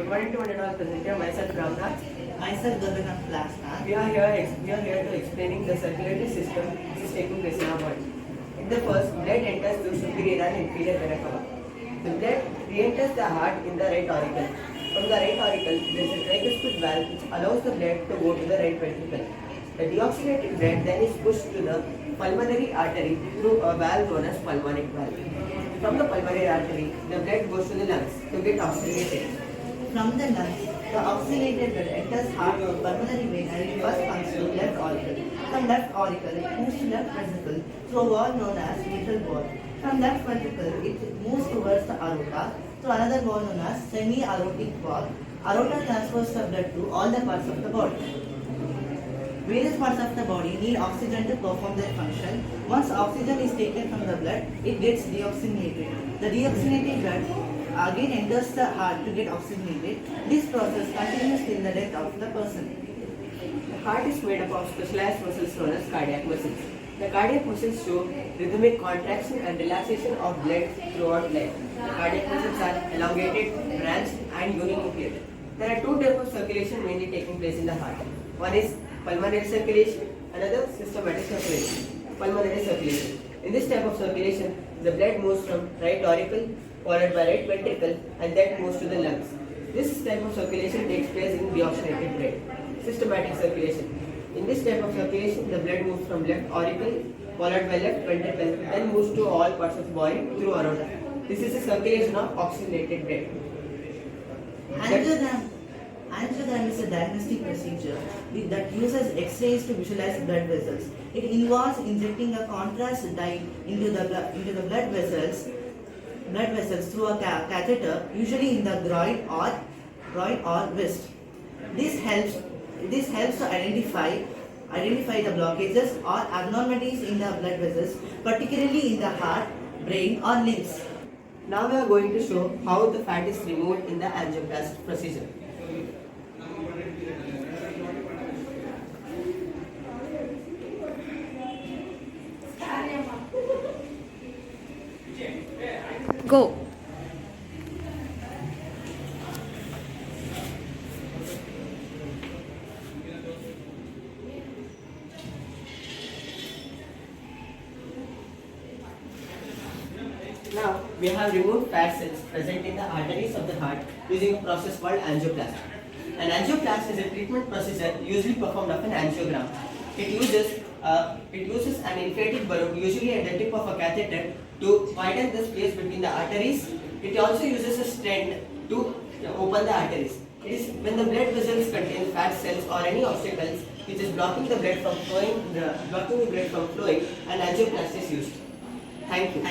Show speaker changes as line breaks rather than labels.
morning to one and all presenter. Myself Ramnath.
Myself Gabinath Plasnath.
We are here to explaining the circulatory system which is taking place in our body. In the first, blood enters through superior and inferior vena cava. The blood re-enters the heart in the right auricle. From the right auricle, there is a tricuspid valve which allows the blood to go to the right ventricle. The deoxygenated blood then is pushed to the pulmonary artery through a valve known as pulmonic valve. From the pulmonary artery, the blood goes to the lungs to get oxygenated.
From the lungs, the oxygenated blood enters heart through pulmonary vein and first comes to left auricle. From left auricle, it moves to left ventricle through a wall known as mitral valve. From left ventricle, it moves towards the aorta through another wall known as semi-aortic valve. Aorta transfers the blood to all the parts of the body. Various parts of the body need oxygen to perform their function. Once oxygen is taken from the blood, it gets deoxygenated. The deoxygenated blood again enters the heart to get oxygenated. This process continues till the death of the person.
The heart is made up of specialized muscles known as cardiac muscles. The cardiac muscles show rhythmic contraction and relaxation of blood throughout life. The cardiac muscles are elongated, branched, and uninucleated. There are two types of circulation mainly taking place in the heart. One is pulmonary circulation, another systematic circulation. Pulmonary circulation. In this type of circulation, the blood moves from right auricle, followed by right ventricle, and then moves to the lungs. This type of circulation takes place in deoxygenated blood. Systematic circulation. In this type of circulation, the blood moves from left auricle, followed by left ventricle, then moves to all parts of the body through aorta. This is the circulation of oxygenated blood.
Angiogram is a diagnostic procedure that uses X-rays to visualize blood vessels. It involves injecting a contrast dye into the blood vessels through a catheter, usually in the groin or wrist. This helps to identify the blockages or abnormalities in the blood vessels, particularly in the heart, brain, or limbs.
Now we are going to show how the fat is removed in the angioplasty procedure.
Go.
Now, we have removed fat cells present in the arteries of the heart using a process called angioplasty. An angioplasty is a treatment procedure usually performed of an angiogram. It uses an inflated balloon, usually at the tip of a catheter, to widen the space between the arteries. It also uses a stent to open the arteries. It is when the blood vessels contain fat cells or any obstacles which is blocking the blood from flowing, an angioplasty is used. Thank you.